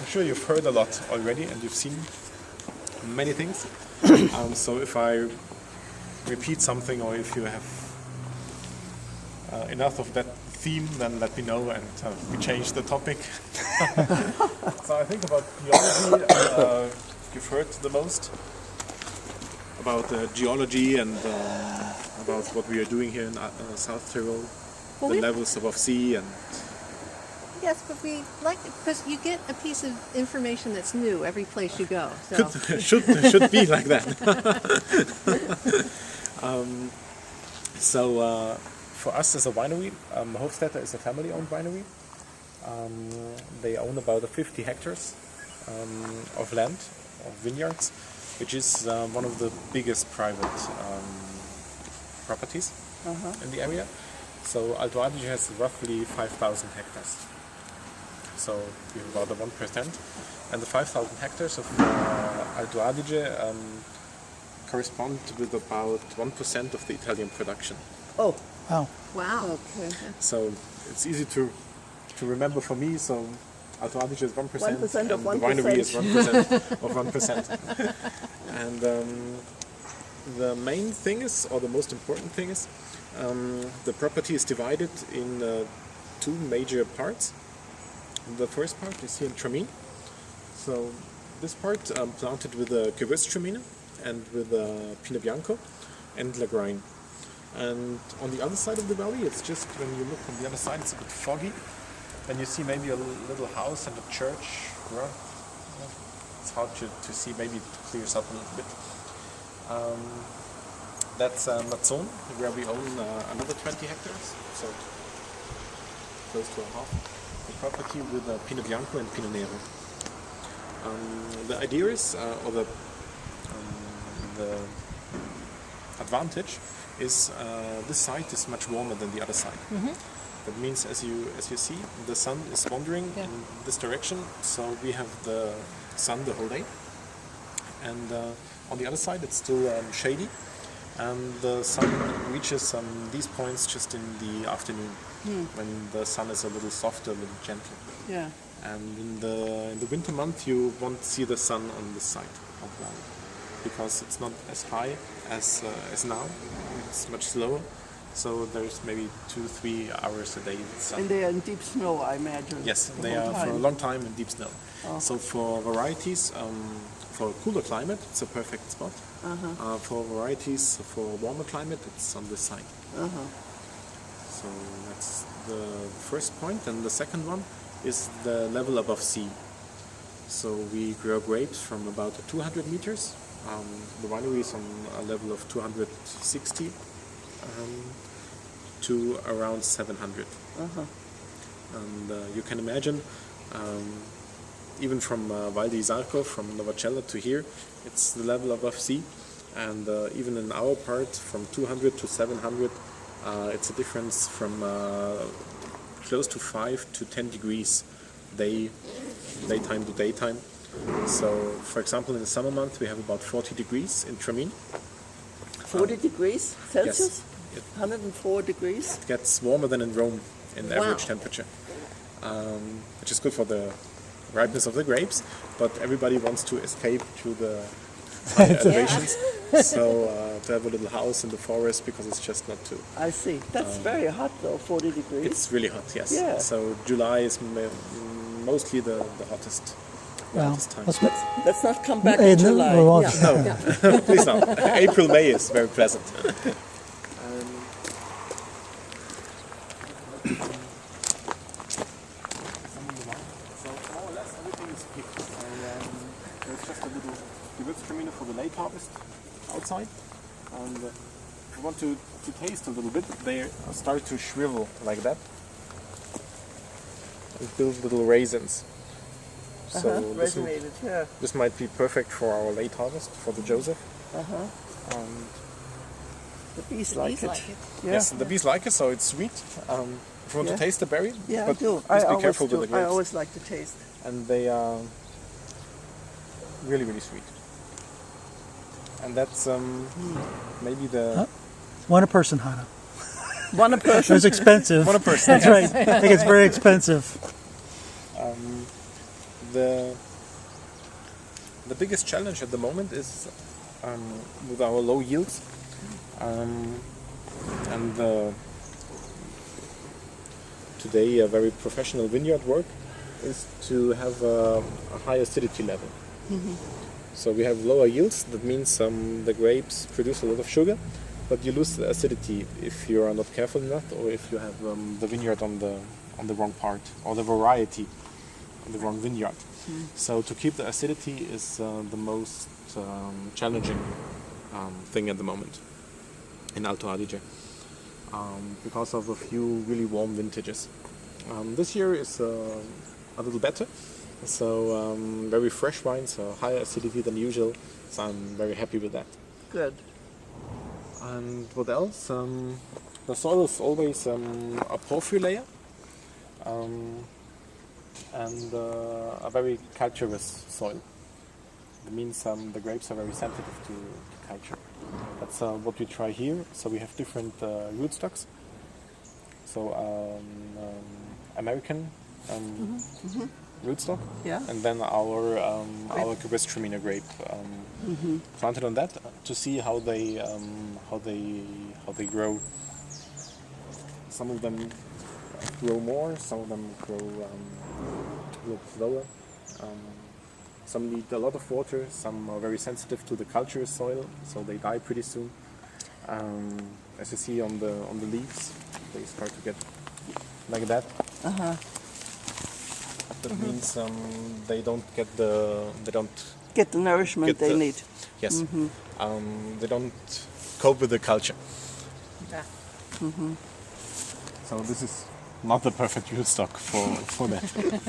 sure you've heard a lot already and you've seen many things. So if I repeat something or if you have enough of that theme, then let me know and we change the topic. So I think about geology, you've heard the most about geology and about what we are doing here in South Tyrol, well, the levels above sea and... Yes, but we like it because you get a piece of information that's new every place you go. So. should be like that. For us as a winery, Hofstatter is a family-owned winery. They own about 50 hectares of land, of vineyards, which is one of the biggest private properties in the area. So Alto Adige has roughly 5,000 hectares. So we have about 1%. And the 5,000 hectares of Alto Adige correspond with about 1% of the Italian production. Oh, Wow. Wow. okay. So it's easy to remember for me. So Alto Adige is 1%, 1% and of the 1%. winery is 1% of 1%. And the main thing is, or the most important thing is, the property is divided in two major parts. The first part is here in Tramine. So this part planted with Gewürztraminer and with Pinot Bianco and Lagrein. And on the other side of the valley, it's just when you look on the other side, it's a bit foggy. Then you see maybe a little house and a church. Well, it's hard to see, maybe it clears up a little bit. That's Mazzone, where we own another 20 hectares, so close to a half the property with Pinot Bianco and Pinot Nero. The idea is, or the advantage is this side is much warmer than the other side. That means, as you see, the sun is wandering in this direction, so we have the sun the whole day. And on the other side, it's still shady, and the sun reaches these points just in the afternoon, when the sun is a little softer, a little gentler. Yeah. And in the winter month, you won't see the sun on this side of the valley, because it's not as high as now. It's much slower. So there's maybe 2-3 hours a day with sun. And they are in deep snow, I imagine. Yes, the they whole are for a time. long time in deep snow. Oh. So for varieties, for a cooler climate, it's a perfect spot. For varieties for warmer climate, it's on this side. So that's the first point. And the second one is the level above sea. So we grow grapes from about 200 meters. The winery is on a level of 260 to around 700. And you can imagine, even from Val di Zarco, from Novacella to here, it's the level above sea. And even in our part, from 200 to 700, it's a difference from close to 5 to 10 degrees daytime to daytime. So, for example, in the summer month, we have about 40 degrees in Tramine. 40 degrees Celsius? Yes. 104 degrees? It gets warmer than in Rome in average temperature, which is good for the ripeness of the grapes, but everybody wants to escape to the high elevations, so to have a little house in the forest, because it's just not too... I see. That's very hot though, 40 degrees. It's really hot, yes. Yeah. So July is mostly the hottest. Well, Time. Let's not come back in July. No, please no. April, May is very pleasant. So more or less everything is picked. There's just a little Gewürztraminer for the late harvest outside. And if you want to taste a little bit, they start to shrivel like that. And build little raisins. So this might be perfect for our late harvest, for the Joseph. The bees like it. Yeah. Yes, the bees like it, so it's sweet. If you want to taste the berry, yeah, but I do. please be careful with the grapes. I always like to taste. And they are really, really sweet. And that's maybe the... One a person, Hannah. One a person? It's expensive. One a person. That's right. I think it's very expensive. the biggest challenge at the moment is with our low yields and today a very professional vineyard work is to have a high acidity level. So we have lower yields. That means the grapes produce a lot of sugar, but you lose the acidity if you are not careful enough, or if you have the vineyard on the wrong part, or the variety on the wrong vineyard. So to keep the acidity is the most challenging thing at the moment in Alto Adige, because of a few really warm vintages. This year is a little better, so very fresh wines, higher acidity than usual, so I'm very happy with that. Good. And what else? The soil is always a porphyry layer, and a very calcareous soil. That means the grapes are very sensitive to culture. That's what we try here. So we have different rootstocks. So American rootstock, Yeah. and then our Gewürztraminer grape planted on that to see how they grow. Some of them grow more, some of them grow a little slower. Some need a lot of water, some are very sensitive to the calcareous soil, so they die pretty soon. As you see on the leaves, they start to get like that. That means they don't get Get the nourishment they need. Yes, they don't cope with the culture. Yeah. So this is not the perfect rootstock for that.